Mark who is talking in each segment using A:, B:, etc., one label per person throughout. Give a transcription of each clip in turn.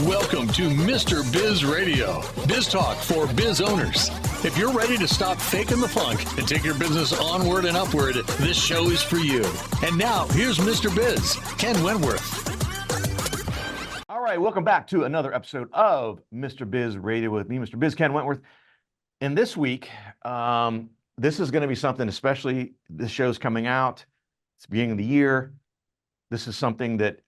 A: Welcome to Mr. Biz Radio, biz talk for biz owners. If you're ready to stop faking the funk and take your business onward and upward, this show is for you. And now, here's Mr. Biz, Ken Wentworth.
B: All right, welcome back to another episode of Mr. Biz Radio with me, Mr. Biz, Ken Wentworth. And this week, this is going to be something, especially this show's coming out. It's the beginning of the year. This is something that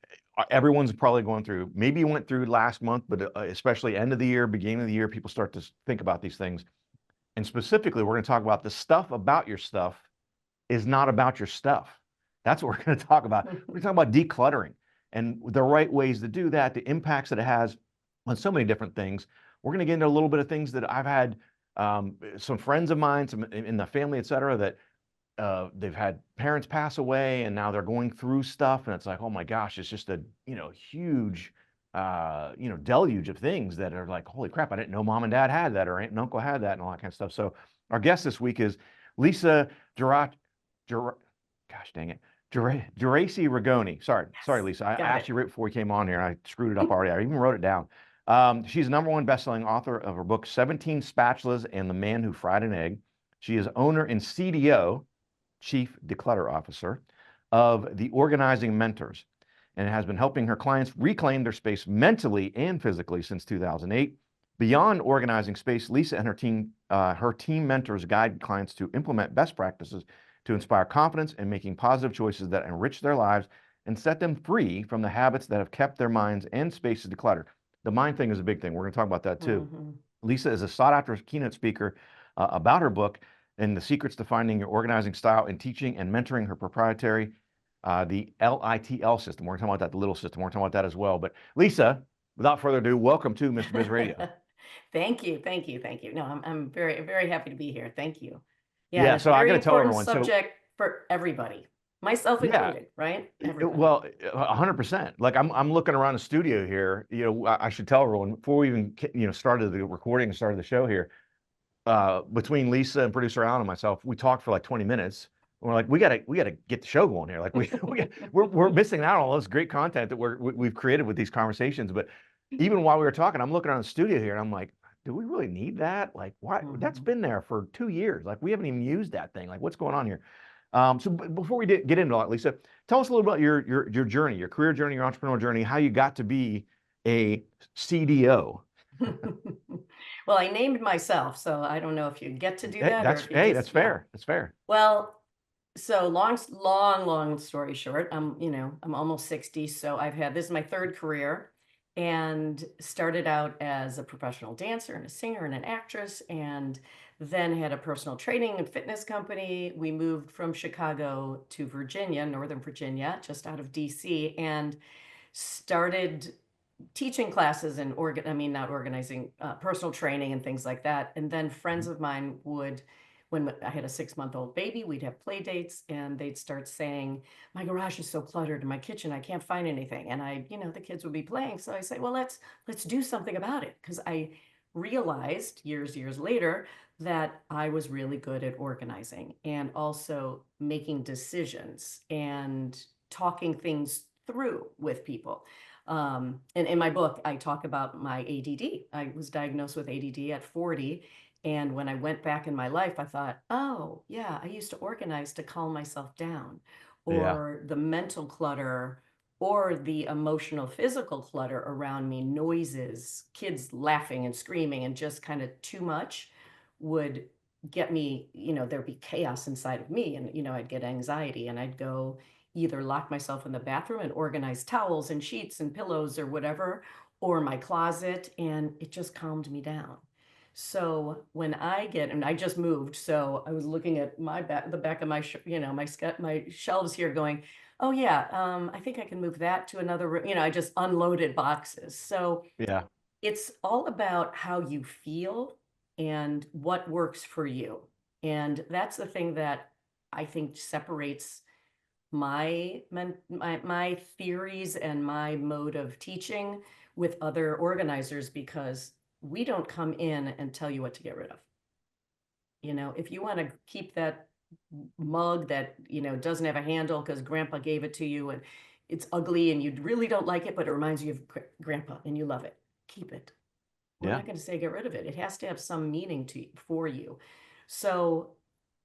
B: everyone's probably going through. Maybe you went through last month, but especially end of the year, beginning of the year, people start to think about these things. And specifically, we're going to talk about the stuff about your stuff is not about your stuff. That's what we're going to talk about. We're going to talk about decluttering and the right ways to do that, the impacts that it has on so many different things. We're going to get into a little bit of things that I've had some friends of mine, some in the family, et cetera, that they've had parents pass away and now they're going through stuff. And it's like, oh my gosh, it's just a, huge, deluge of things that are like, holy crap, I didn't know mom and dad had that, or aunt and uncle had that, and all that kind of stuff. So our guest this week is Lisa Geraci Rigoni. Sorry, Lisa. I asked you right before we came on here, and I screwed it up already. I even wrote it down. She's the #1 bestselling author of her book, 17 Spatulas and the Man Who Fried an Egg. She is owner and CDO, Chief Declutter Officer, of the Organizing Mentors, and has been helping her clients reclaim their space mentally and physically since 2008. Beyond organizing space, Lisa and her team mentors guide clients to implement best practices to inspire confidence and making positive choices that enrich their lives and set them free from the habits that have kept their minds and spaces decluttered. The mind thing is a big thing. We're going to talk about that too. Lisa is a sought-after keynote speaker about her book and the secrets to finding your organizing style in teaching and mentoring her proprietary, the LITL system. We're going to talk about that, the little system. We're going to talk about that as well. But Lisa, without further ado, welcome to Mr. Biz Radio.
C: Thank you. No, I'm very, very happy to be here. Thank you.
B: Yeah, so I got to tell everyone.
C: Subject for everybody, myself included, right? Everybody.
B: Well, 100%. Like I'm looking around the studio here. I should tell everyone before we even started the recording and started the show here. Between Lisa and producer Alan and myself, we talked for like 20 minutes. We're like, we gotta get the show going here. Like we're missing out on all this great content that we've created with these conversations. But even while we were talking, I'm looking around the studio here and I'm like, do we really need that? Like, why? That's been there for 2 years. Like, we haven't even used that thing. Like, what's going on here? So before we get into that, Lisa, tell us a little about your journey, your career journey, your entrepreneurial journey, how you got to be a CDO.
C: Well, I named myself, so I don't know if you get to do that.
B: That's fair. That's fair.
C: Well, so long story short, I'm almost 60, so this is my third career. And started out as a professional dancer and a singer and an actress, and then had a personal training and fitness company. We moved from Chicago to Virginia, Northern Virginia, just out of DC, and started teaching classes and personal training and things like that. And then friends of mine would, when I had a 6-month-old baby, we'd have play dates and they'd start saying, my garage is so cluttered in my kitchen, I can't find anything. And the kids would be playing. So I say, well, let's do something about it. Because I realized years later that I was really good at organizing and also making decisions and talking things through with people. And in my book, I talk about my ADD. I was diagnosed with ADD at 40. And when I went back in my life, I thought, oh, yeah, I used to organize to calm myself down, or the mental clutter, or the emotional, physical clutter around me, noises, kids laughing and screaming, and just kind of too much would get me, there'd be chaos inside of me. And, I'd get anxiety and I'd go either lock myself in the bathroom and organize towels and sheets and pillows or whatever, or my closet, and it just calmed me down. So when I just moved, so I was looking at the back of my, my shelves here going, oh yeah, I think I can move that to another room. I just unloaded boxes. So
B: yeah,
C: it's all about how you feel and what works for you. And that's the thing that I think separates my theories and my mode of teaching with other organizers, because we don't come in and tell you what to get rid of. If you want to keep that mug that, doesn't have a handle because grandpa gave it to you and it's ugly and you really don't like it, but it reminds you of grandpa and you love it. keep it. We're
B: Yeah.
C: not going to say get rid of it. It has to have some meaning for you. So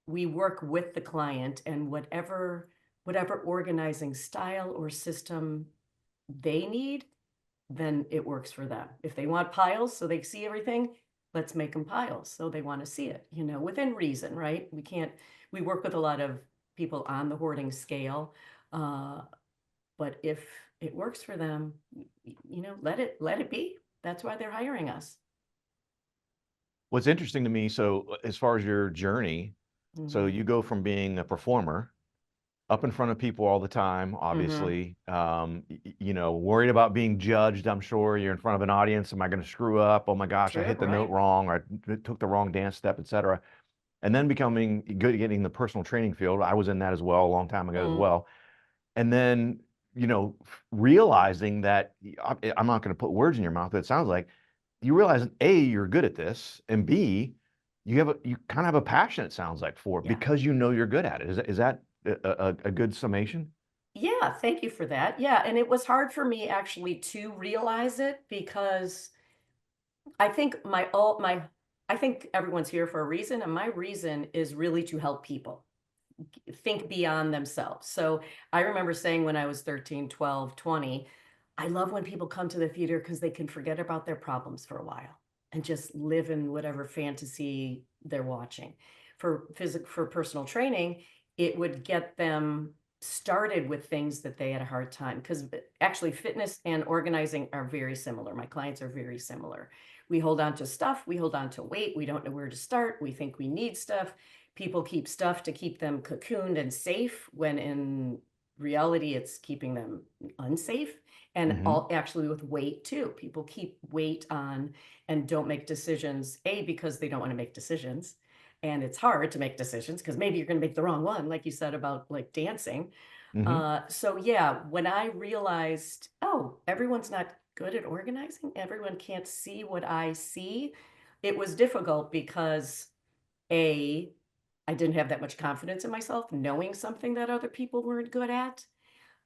C: we work with the client, and whatever organizing style or system they need, then it works for them. If they want piles so they see everything, let's make them piles so they want to see it, within reason, right? We work with a lot of people on the hoarding scale. But if it works for them, let it be. That's why they're hiring us.
B: What's interesting to me, so as far as your journey, so you go from being a performer up in front of people all the time, obviously, worried about being judged. I'm sure you're in front of an audience. Am I going to screw up? Oh my gosh, I hit the note wrong, or I took the wrong dance step, etc. And then becoming good at getting the personal training field. I was in that as well a long time ago as well. And then, realizing that I'm not going to put words in your mouth, but it sounds like you realize A, you're good at this, and B, you kind of have a passion, it sounds like, for it because you're good at it. Is that a good summation?
C: Yeah, thank you for that. Yeah, and it was hard for me actually to realize it, because I think I think everyone's here for a reason, and my reason is really to help people think beyond themselves. So I remember saying when I was 13, 12, 20, I love when people come to the theater because they can forget about their problems for a while and just live in whatever fantasy they're watching. For personal training, it would get them started with things that they had a hard time, because actually fitness and organizing are very similar. My clients are very similar. We hold on to stuff, we hold on to weight, we don't know where to start, we think we need stuff. People keep stuff to keep them cocooned and safe, when in reality it's keeping them unsafe. And actually with weight too, people keep weight on and don't make decisions, because they don't want to make decisions. And it's hard to make decisions because maybe you're going to make the wrong one, like you said about like dancing. So yeah, when I realized, everyone's not good at organizing, everyone can't see what I see, it was difficult because I didn't have that much confidence in myself, knowing something that other people weren't good at.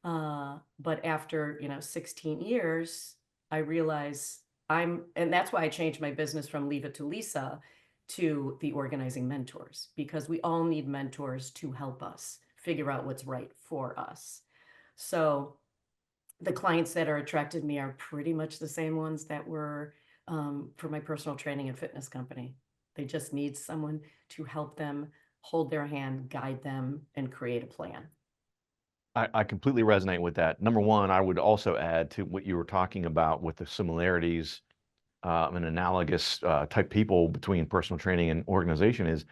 C: But after, 16 years, I realized and that's why I changed my business from Leave It to Lisa to the Organizing Mentors, because we all need mentors to help us figure out what's right for us. So the clients that are attracted to me are pretty much the same ones that were for my personal training and fitness company. They just need someone to help them, hold their hand, guide them, and create a plan.
B: I completely resonate with that. Number one, I would also add to what you were talking about with the similarities and analogous type people between personal training and organization is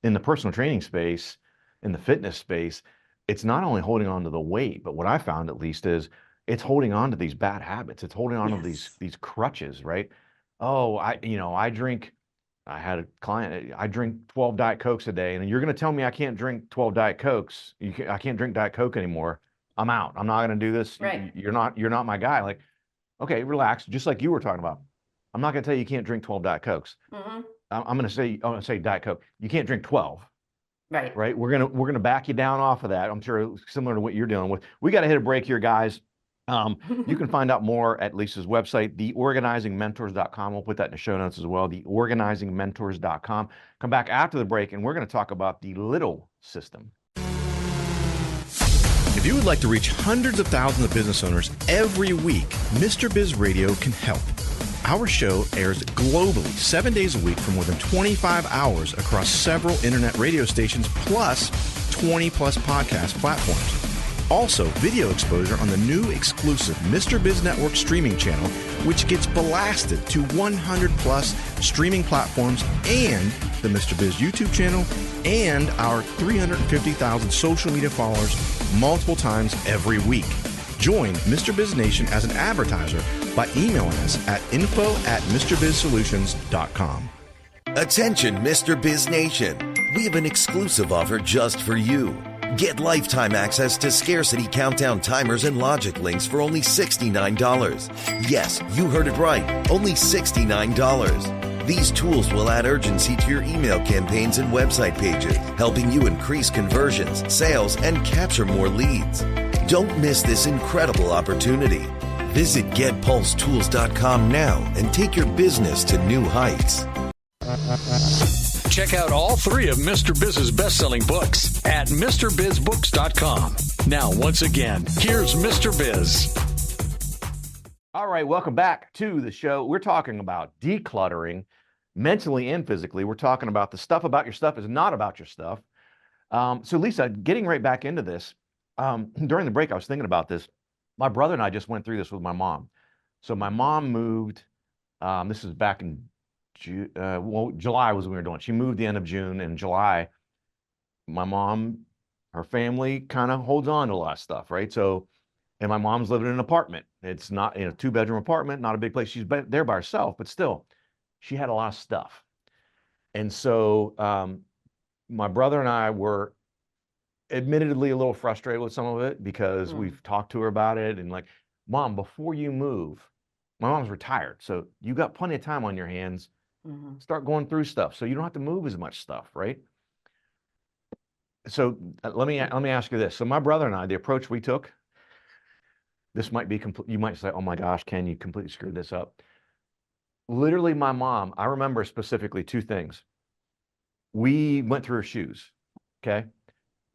B: in the personal training space, in the fitness space, it's not only holding on to the weight, but what I found at least is it's holding on to these bad habits. It's holding on to these crutches, right? Oh, I had a client, I drink 12 Diet Cokes a day, and you're going to tell me I can't drink 12 Diet Cokes. I can't drink Diet Coke anymore. I'm out. I'm not going to do this.
C: Right.
B: You're not my guy. Like, okay, relax. Just like you were talking about. I'm not going to tell you can't drink 12 Diet Cokes. I'm going to say Diet Coke. You can't drink 12.
C: Right.
B: Right. We're going to back you down off of that. I'm sure similar to what you're dealing with. We got to hit a break here, guys. You can find out more at Lisa's website, theorganizingmentors.com. We'll put that in the show notes as well, theorganizingmentors.com. Come back after the break, and we're going to talk about the LITL system.
D: If you would like to reach hundreds of thousands of business owners every week, Mr. Biz Radio can help. Our show airs globally 7 days a week for more than 25 hours across several internet radio stations, plus 20 plus podcast platforms. Also, video exposure on the new exclusive Mr. Biz Network streaming channel, which gets blasted to 100 plus streaming platforms, and the Mr. Biz YouTube channel, and our 350,000 social media followers multiple times every week. Join Mr. Biz Nation as an advertiser by emailing us at info@MrBizSolutions.com.
E: Attention, Mr. Biz Nation. We have an exclusive offer just for you. Get lifetime access to scarcity countdown timers and logic links for only $69. Yes, you heard it right. Only $69. These tools will add urgency to your email campaigns and website pages, helping you increase conversions, sales, and capture more leads. Don't miss this incredible opportunity. Visit getpulsetools.com now and take your business to new heights.
A: Check out all 3 of Mr. Biz's best-selling books at MrBizBooks.com. Now, once again, here's Mr. Biz.
B: All right, welcome back to the show. We're talking about decluttering mentally and physically. We're talking about the stuff about your stuff is not about your stuff. So Lisa, getting right back into this, during the break, I was thinking about this. My brother and I just went through this with my mom. So my mom moved, this is back in July was when we were doing it. She moved the end of June. In July, my mom, her family kind of holds on to a lot of stuff, right? So, and my mom's living in an apartment. It's not in a 2-bedroom apartment, not a big place. She's there by herself, but still, she had a lot of stuff. And so my brother and I were admittedly a little frustrated with some of it because we've talked to her about it. And like, Mom, before you move, my mom's retired. So you got plenty of time on your hands. Start going through stuff so you don't have to move as much stuff, right? So let me ask you this. So my brother and I, the approach we took, this might be complete. You might say, "Oh my gosh, Ken, you completely screwed this up." Literally, my mom, I remember specifically 2 things. We went through her shoes. Okay,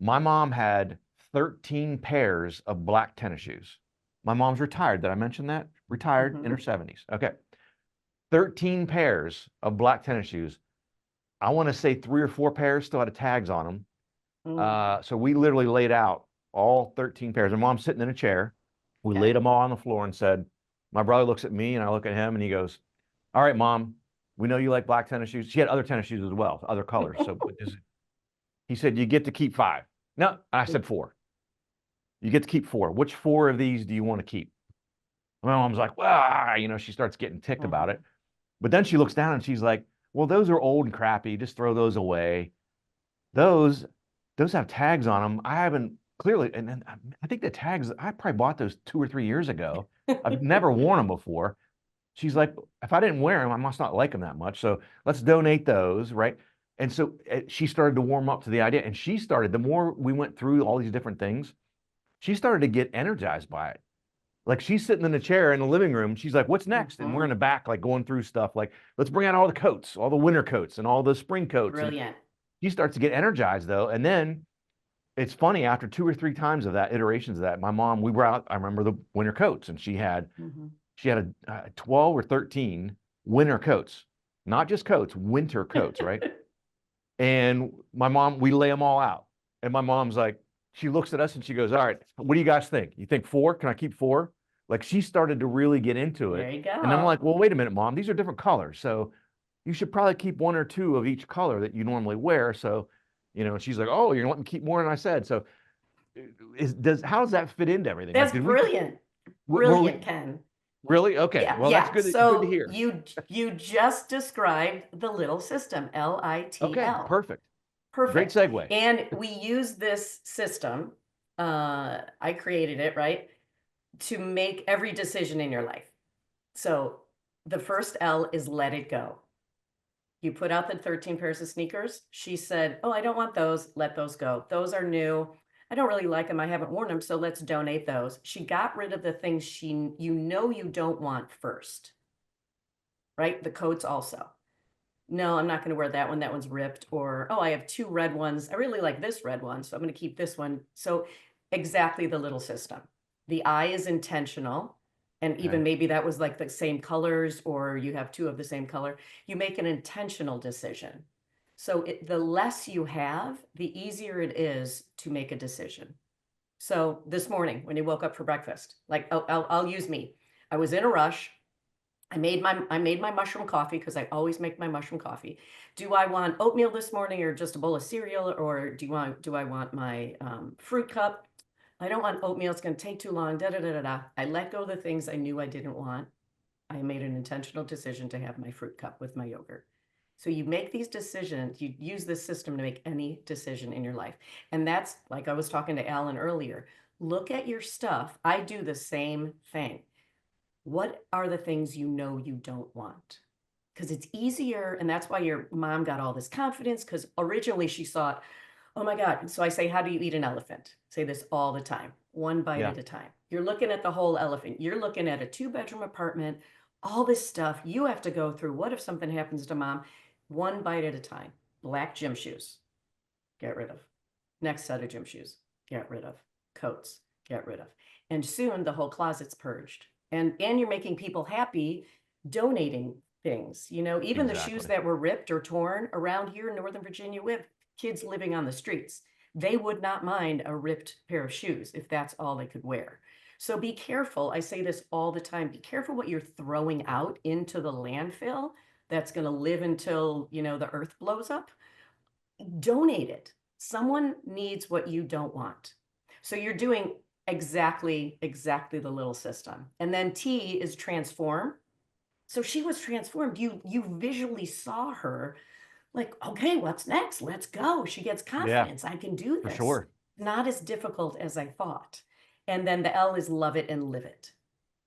B: my mom had 13 pairs of black tennis shoes. My mom's retired. Did I mention that? Retired in her 70s. Okay. 13 pairs of black tennis shoes. I want to say 3 or 4 pairs still had tags on them. So we literally laid out all 13 pairs. And Mom's sitting in a chair. We laid them all on the floor and said, my brother looks at me and I look at him and he goes, "All right, Mom, we know you like black tennis shoes." She had other tennis shoes as well, other colors. So he said, "You get to keep 5. No, I said 4. You get to keep 4. Which 4 of these do you want to keep? My mom's like, "Well," she starts getting ticked about it. But then she looks down and she's like, "Well, those are old and crappy. Just throw those away. Those have tags on them. I haven't clearly, and I think the tags, I probably bought those 2 or 3 years ago. I've never worn them before." She's like, "If I didn't wear them, I must not like them that much. So let's donate those," right? And so she started to warm up to the idea. And she started, the more we went through all these different things, she started to get energized by it. Like she's sitting in a chair in the living room. She's like, "What's next?" And we're in the back, like going through stuff. Like, let's bring out all the coats, all the winter coats and all the spring coats.
C: Brilliant.
B: And she starts to get energized though. And then it's funny, after 2 or 3 times of that, iterations of that, my mom, we were out, I remember the winter coats, and she had a 12 or 13 winter coats, not just coats, winter coats, right? And my mom, we lay them all out. And my mom's like, she looks at us and she goes, "All right, what do you guys think? You think 4? Can I keep 4? Like she started to really get into it.
C: There you go.
B: And I'm like, "Well, wait a minute, Mom, these are different colors. So you should probably keep 1 or 2 of each color that you normally wear." So, and she's like, "Oh, you're letting me keep more than I said." So how does that fit into everything?
C: That's
B: like,
C: brilliant. Brilliant, Ken.
B: Really? Okay.
C: Yeah,
B: Well,
C: yeah.
B: that's good.
C: So
B: Good to hear.
C: you just described the LITL system, LITL.
B: Okay, perfect.
C: Perfect.
B: Great segue.
C: And we use this system, I created it, right, to make every decision in your life. So the first L is let it go. You put out the 13 pairs of sneakers. She said, "Oh, I don't want those. Let those go. Those are new. I don't really like them. I haven't worn them, so let's donate those." She got rid of the things you don't want first, right? The coats also. "No, I'm not going to wear that one. That one's ripped." Or, "Oh, I have 2 red ones. I really like this red one, so I'm going to keep this one." So exactly the LITL system. The I is intentional. And even maybe that was like the same colors, or you have 2 of the same color. You make an intentional decision. So the less you have, the easier it is to make a decision. So this morning when you woke up for breakfast, like I'll use me. I was in a rush. I made my mushroom coffee because I always make my mushroom coffee. Do I want oatmeal this morning or just a bowl of cereal, or do I want my fruit cup? I don't want oatmeal. It's going to take too long. Da da da da da. I let go of the things I knew I didn't want. I made an intentional decision to have my fruit cup with my yogurt. So you make these decisions, you use this system to make any decision in your life. And that's like I was talking to Alan earlier. Look at your stuff. I do the same thing. What are the things you know you don't want? Because it's easier. And that's why your mom got all this confidence, because originally she thought, Oh my God. So I say, how do you eat an elephant? Say this all the time, one bite
B: Yeah.
C: at a time. You're looking at the whole elephant. You're looking at a 2-bedroom apartment, all this stuff you have to go through. What if something happens to mom? One bite at a time. Black gym shoes, get rid of. Next set of gym shoes, get rid of. Coats, get rid of. And soon the whole closet's purged. And you're making people happy donating things. You know, even the shoes
B: Exactly.
C: that were ripped or torn around here in Northern Virginia, we have kids living on the streets. They would not mind a ripped pair of shoes if that's all they could wear. So be careful. I say this all the time. Be careful what you're throwing out into the landfill that's going to live until, you know, the earth blows up. Donate it. Someone needs what you don't want. So you're doing exactly the little system. And then T is transform. So she was transformed. You visually saw her like, okay, what's next? Let's go. She gets confidence. I can do
B: For
C: this.
B: sure.
C: Not as difficult as I thought. And then the L is love it and live it.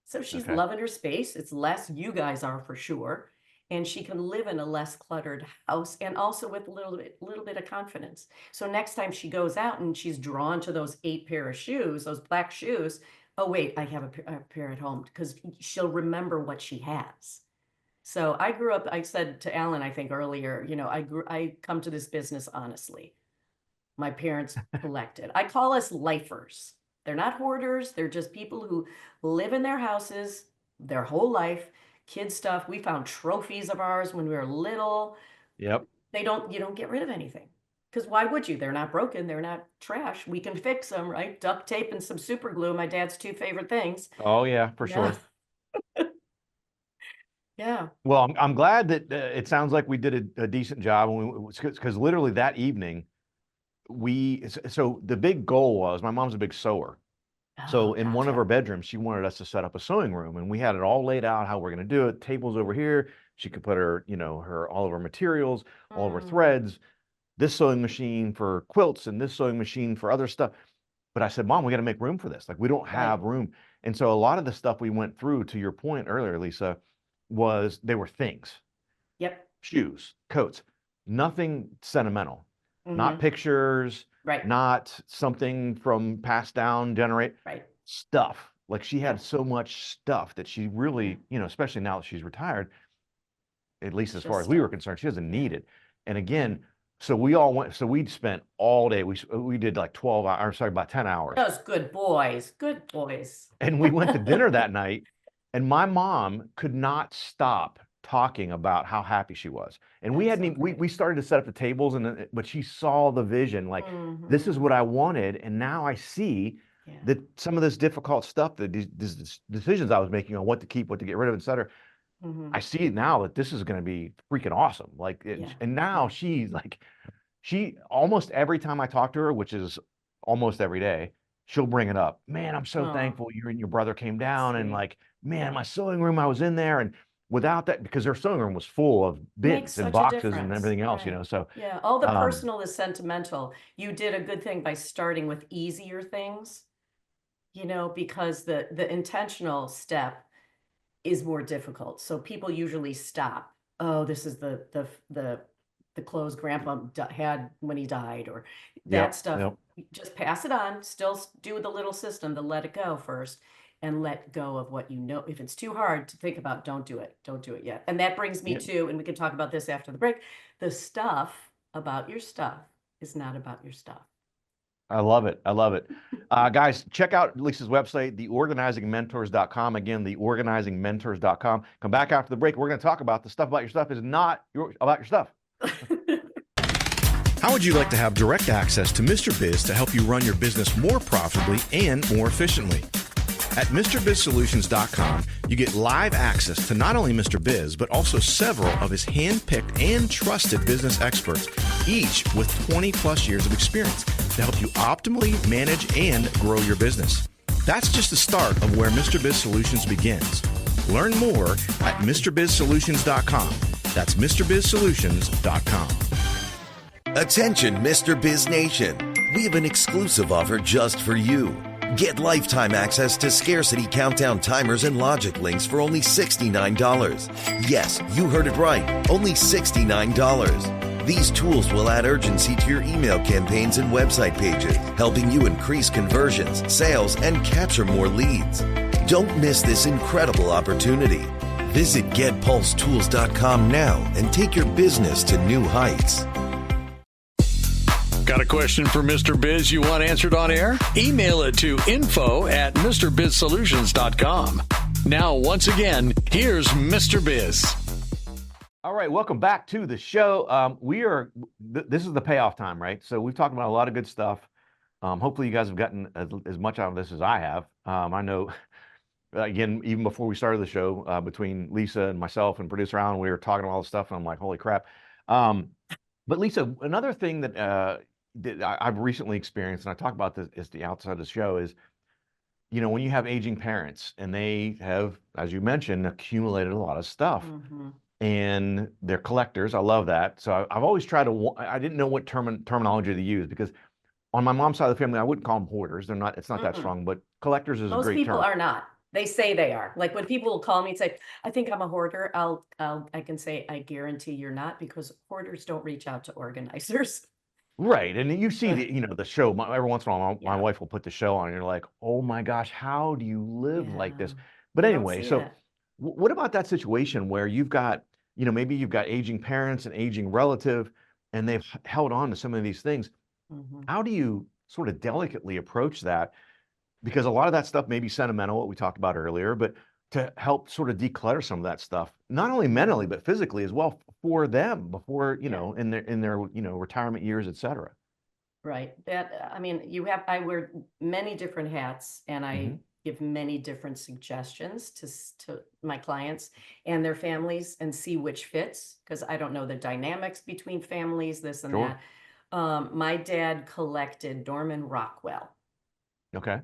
C: So she's
B: Okay.
C: loving her space. It's less, you guys are for sure. And she can live in a less cluttered house and also with a little bit of confidence. So next time she goes out and she's drawn to those 8 pair of shoes, those black shoes, oh wait, I have a pair at home, because she'll remember what she has. So I grew up, I said to Alan, I think earlier, you know, I come to this business honestly. My parents collected. I call us lifers. They're not hoarders. They're just people who live in their houses their whole life. Kid stuff. We found trophies of ours when we were little.
B: Yep.
C: You don't get rid of anything. Because why would you? They're not broken. They're not trash. We can fix them, right? Duct tape and some super glue, my dad's 2 favorite things.
B: Oh yeah, for sure.
C: Yeah.
B: Well, I'm glad that it sounds like we did a decent job, because literally that evening, so the big goal was, my mom's a big sewer. So
C: Oh,
B: in one of
C: gotcha.
B: her bedrooms, she wanted us to set up a sewing room, and we had it all laid out how we're going to do it. Tables over here. She could put her, all of her materials, all of her threads, this sewing machine for quilts and this sewing machine for other stuff. But I said, Mom, we got to make room for this. Like, we don't have room. And so a lot of the stuff we went through, to your point earlier, Lisa, they were things.
C: Yep.
B: Shoes, coats, nothing sentimental, not pictures,
C: Right.
B: not something from passed down, stuff. Like, she had so much stuff that she really, especially now that she's retired, at least as far as we were concerned, she doesn't need it. And again, so we'd spent all day, we did like 12 hours, sorry, about 10 hours.
C: Those good boys.
B: And we went to dinner that night, and my mom could not stop talking about how happy she was. And we started to set up the tables, but she saw the vision, like, this is what I wanted. And now I see that some of this difficult stuff, that these decisions I was making on what to keep, what to get rid of, et cetera, I see it now that this is going to be freaking awesome. Like, and now she's like, she almost every time I talk to her, which is almost every day, she'll bring it up. Man, I'm so thankful you and your brother came down, and like, man, my sewing room, I was in there, and without that, because her sewing room was full of bits and boxes and everything else, so.
C: Yeah, all the personal is sentimental. You did a good thing by starting with easier things, because the intentional step is more difficult. So people usually stop. Oh, this is the clothes grandpa had when he died, or that stuff. Just pass it on. Still do the little system, the let it go first, and let go of what if it's too hard to think about, don't do it yet. And that brings me to, and we can talk about this after the break, the stuff about your stuff is not about your stuff.
B: I love it. Guys, check out Lisa's website, theorganizingmentors.com. Again, theorganizingmentors.com. Come back after the break. We're going to talk about the stuff about your stuff is not about your stuff.
D: How would you like to have direct access to Mr. Biz to help you run your business more profitably and more efficiently? At MrBizSolutions.com, you get live access to not only Mr. Biz, but also several of his hand-picked and trusted business experts, each with 20-plus years of experience to help you optimally manage and grow your business. That's just the start of where Mr. Biz Solutions begins. Learn more at MrBizSolutions.com. That's MrBizSolutions.com.
E: Attention, Mr. Biz Nation. We have an exclusive offer just for you. Get lifetime access to scarcity countdown timers and logic links for only $69. Yes, you heard it right. Only $69. These tools will add urgency to your email campaigns and website pages, helping you increase conversions, sales, and capture more leads. Don't miss this incredible opportunity. Visit getpulsetools.com now and take your business to new heights.
A: Got a question for Mr. Biz you want answered on air? Email it to info@MrBizSolutions.com. Now, once again, here's Mr. Biz.
B: All right, welcome back to the show. This is the payoff time, right? So we've talked about a lot of good stuff. Hopefully you guys have gotten as much out of this as I have. I know, again, even before we started the show, between Lisa and myself and producer Alan, we were talking about all this stuff, and I'm like, holy crap. But Lisa, another thing that I've recently experienced, and I talk about this at the outside of the show, is, when you have aging parents and they have, as you mentioned, accumulated a lot of stuff.
C: Mm-hmm.
B: And they're collectors. I love that. So I've always tried to, I didn't know what terminology to use, because on my mom's side of the family, I wouldn't call them hoarders. They're not, it's not that strong, but collectors is a great term.
C: Most people are not. They say they are. Like when people will call me and say, I think I'm a hoarder, I can say, I guarantee you're not, because hoarders don't reach out to organizers.
B: Right. And you see the show, every once in a while, my wife will put the show on and you're like, oh my gosh, how do you live like this? But anyway, so what about that situation where you've got, maybe you've got aging parents and aging relative, and they've held on to some of these things.
C: Mm-hmm.
B: How do you sort of delicately approach that? Because a lot of that stuff may be sentimental, what we talked about earlier, but to help sort of declutter some of that stuff, not only mentally, but physically as well, for them before, in their retirement years, et cetera.
C: Right. I wear many different hats, and I give many different suggestions to my clients and their families, and see which fits, because I don't know the dynamics between families, this and that. My dad collected Norman Rockwell.
B: Okay.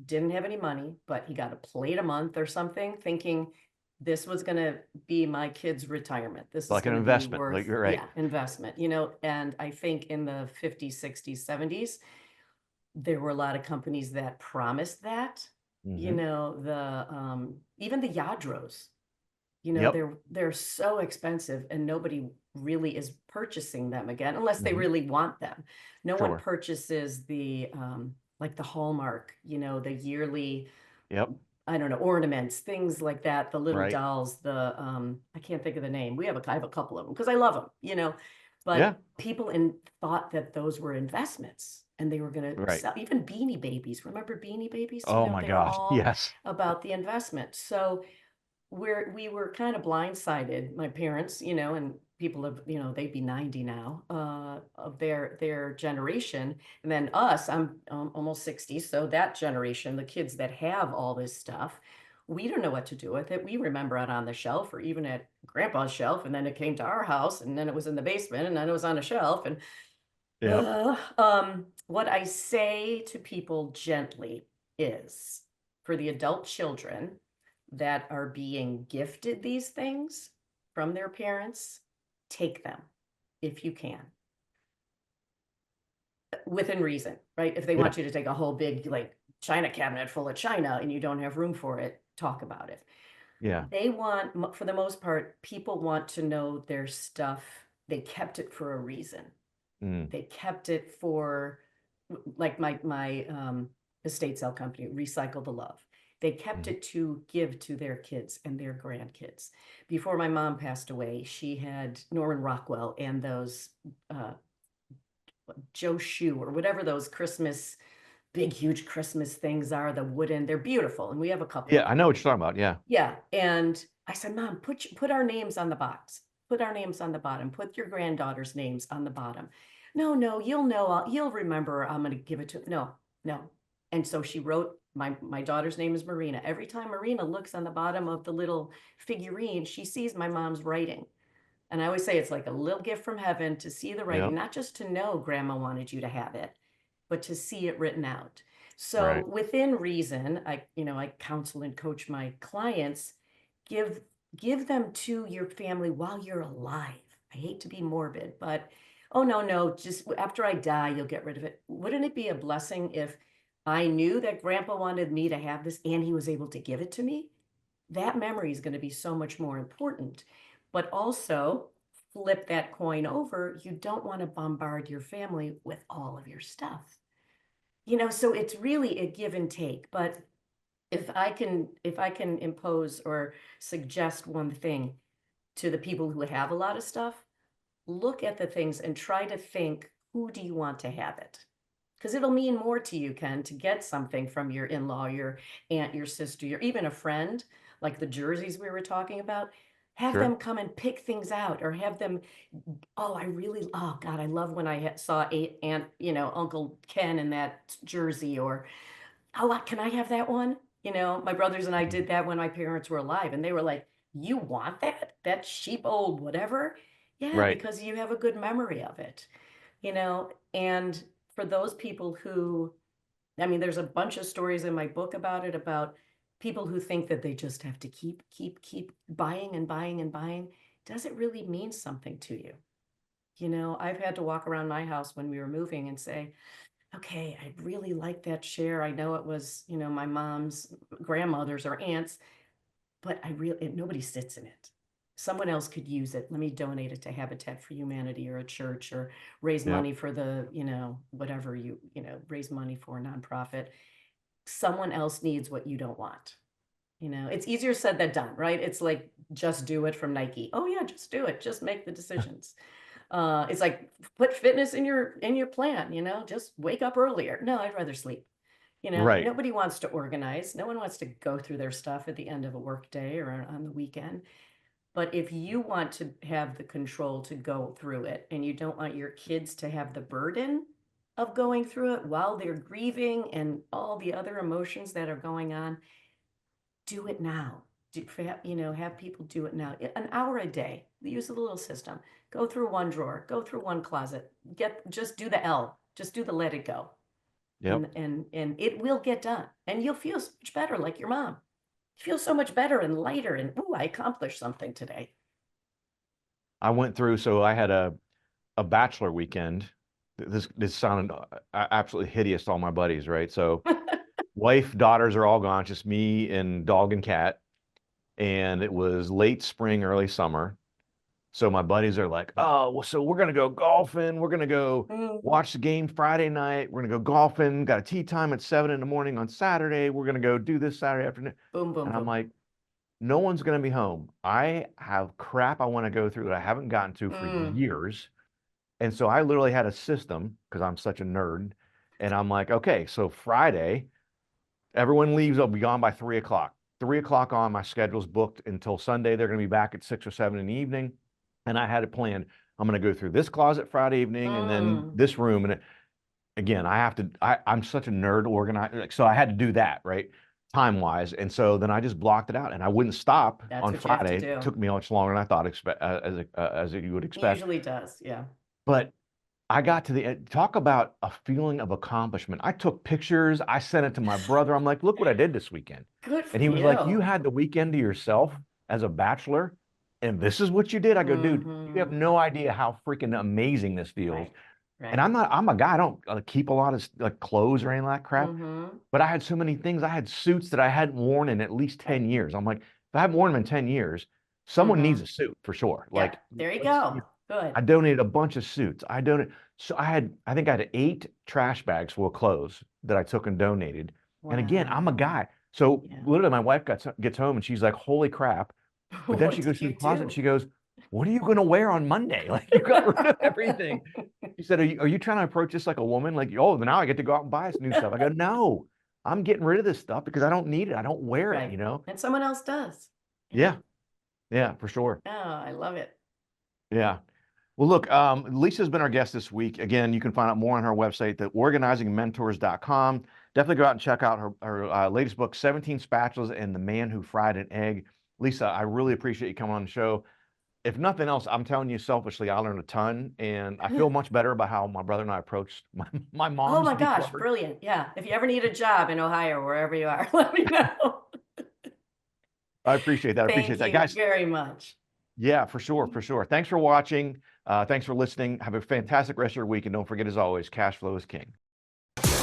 C: Didn't have any money, but he got a plate a month or something, thinking this was going to be my kid's retirement. This is
B: like an investment. Like you're right.
C: Yeah, investment, and I think in the 50s, 60s, 70s, there were a lot of companies that promised that, even the Yadros, they're so expensive, and nobody really is purchasing them again, unless they really want them. No one purchases the, like the Hallmark, the yearly, I don't know, ornaments, things like that, the little dolls, the, I can't think of the name. I have a couple of them because I love them, but people thought that those were investments, and they were going to sell. Even Beanie Babies. Remember Beanie Babies?
B: Oh my gosh, yes.
C: About the investment. So we were kind of blindsided, my parents, and people have, they'd be 90 now, of their generation. And then us, I'm almost 60. So that generation, the kids that have all this stuff, we don't know what to do with it. We remember it on the shelf, or even at grandpa's shelf. And then it came to our house, and then it was in the basement, and then it was on a shelf. And what I say to people gently is, for the adult children that are being gifted these things from their parents, take them if you can, within reason, right? If they want you to take a whole big china cabinet full of china and you don't have room for it, talk about it. They want, for the most part, people want to know their stuff. They kept it for a reason. They kept it for, like my estate sale company, Recycle the Love. They kept it to give to their kids and their grandkids. Before my mom passed away, she had Norman Rockwell and those Joe Shoe, or whatever those Christmas, big, huge Christmas things are, the wooden, they're beautiful. And we have a couple.
B: Yeah, I know what you're talking about. Yeah.
C: Yeah. And I said, Mom, put our names on the box. Put our names on the bottom. Put your granddaughter's names on the bottom. No, you'll know. You'll remember. I'm going to give it to. No. And so she wrote, my daughter's name is Marina. Every time Marina looks on the bottom of the little figurine, she sees my mom's writing. And I always say it's like a little gift from heaven to see the writing, not just to know grandma wanted you to have it, but to see it written out. So within reason, I counsel and coach my clients, give them to your family while you're alive. I hate to be morbid, but oh no, just after I die, you'll get rid of it. Wouldn't it be a blessing if I knew that grandpa wanted me to have this and he was able to give it to me? That memory is going to be so much more important. But also, flip that coin over, you don't want to bombard your family with all of your stuff. So it's really a give and take. But if I can impose or suggest one thing to the people who have a lot of stuff, look at the things and try to think, who do you want to have it? Because it'll mean more to you, Ken, to get something from your in-law, your aunt, your sister, your even a friend, like the jerseys we were talking about. Have
B: Sure.
C: them come and pick things out, or have them, oh God, I love when I saw Uncle Ken in that jersey, or, oh, can I have that one? My brothers and I did that when my parents were alive, and they were like, you want that? That cheap old whatever? Yeah,
B: Right.
C: because you have a good memory of it, and for those people who, I mean, there's a bunch of stories in my book about it, about people who think that they just have to keep buying and buying and buying. Does it really mean something to you? I've had to walk around my house when we were moving and say, okay, I really like that chair. I know it was, my mom's grandmother's or aunt's, but nobody sits in it. Someone else could use it. Let me donate it to Habitat for Humanity or a church, or raise
B: Yep.
C: money for the, whatever raise money for a nonprofit. Someone else needs what you don't want. It's easier said than done, right? It's like, just do it from Nike. Oh yeah, just do it. Just make the decisions. It's like, put fitness in your plan, just wake up earlier. No, I'd rather sleep.
B: Right.
C: Nobody wants to organize. No one wants to go through their stuff at the end of a work day or on the weekend. But if you want to have the control to go through it, and you don't want your kids to have the burden of going through it while they're grieving and all the other emotions that are going on, do it now. Have people do it now. An hour a day. Use a little system. Go through one drawer. Go through one closet. Just do the L. Just do the let it go.
B: Yep.
C: And it will get done. And you'll feel so much better, like your mom. You feel so much better and lighter, and ooh, I accomplished something today.
B: I went through, so I had a bachelor weekend. This sounded absolutely hideous to all my buddies, right? So wife, daughters are all gone, just me and dog and cat. And it was late spring, early summer. So my buddies are like, oh, well, so we're going to go golfing. We're going to go watch the game Friday night. We're going to go golfing. Got a tea time at 7 in the morning on Saturday. We're going to go do this Saturday afternoon.
C: Boom, boom,
B: And
C: boom.
B: I'm like, no one's going to be home. I have crap I want to go through that I haven't gotten to for years. And so I literally had a system, because I'm such a nerd. And I'm like, okay, so Friday, everyone leaves. I'll be gone by 3 o'clock. 3 o'clock on, my schedule's booked until Sunday. They're going to be back at 6 or 7 in the evening. And I had it planned. I'm going to go through this closet Friday evening and then this room. And again, I'm such a nerd organizer. So I had to do that, right? Time-wise. And so then I just blocked it out, and I wouldn't stop on Friday. It took me much longer than I thought, as you would expect.
C: It usually does, yeah.
B: But I got to the end. Talk about a feeling of accomplishment. I took pictures. I sent it to my brother. I'm like, look what I did this weekend.
C: Good for
B: And he was
C: you.
B: like, you had the weekend to yourself as a bachelor, and this is what you did? I go, dude, you have no idea how freaking amazing this feels.
C: Right. Right.
B: And I'm a guy, I don't keep a lot of like clothes or anything like that crap. But I had so many things. I had suits that I hadn't worn in at least 10 years. I'm like, if I haven't worn them in 10 years, someone needs a suit for sure.
C: Yeah,
B: Like,
C: there you go. Good.
B: I donated a bunch of suits. So I think I had 8 trash bags full of clothes that I took and donated.
C: Wow.
B: And again, I'm a guy. So literally my wife gets home and she's like, holy crap. But then she goes to the closet and she goes, what are you going to wear on Monday? Like, you got rid of everything. She said, are you trying to approach this like a woman? Like, oh, now I get to go out and buy new stuff. I go, no, I'm getting rid of this stuff because I don't need it. I don't wear it,
C: And someone else does.
B: Yeah. Yeah, for sure.
C: Oh, I love it.
B: Yeah. Well, look, Lisa's been our guest this week. Again, you can find out more on her website, theorganizingmentors.com. Definitely go out and check out her latest book, 17 Spatulas and the Man Who Fried an Egg. Lisa, I really appreciate you coming on the show. If nothing else, I'm telling you selfishly, I learned a ton, and I feel much better about how my brother and I approached my mom.
C: Oh my gosh, brilliant. Yeah. If you ever need a job in Ohio or wherever you are, let me know.
B: I appreciate that. I appreciate that. Guys,
C: Thank you very much.
B: Yeah, for sure, for sure. Thanks for watching. Thanks for listening. Have a fantastic rest of your week, and don't forget, as always, cash flow is king.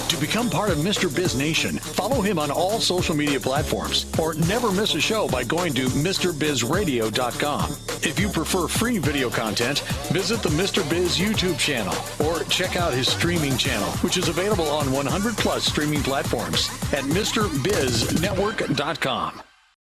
A: To become part of Mr. Biz Nation, follow him on all social media platforms or never miss a show by going to MrBizRadio.com. If you prefer free video content, visit the Mr. Biz YouTube channel or check out his streaming channel, which is available on 100 plus streaming platforms at MrBizNetwork.com.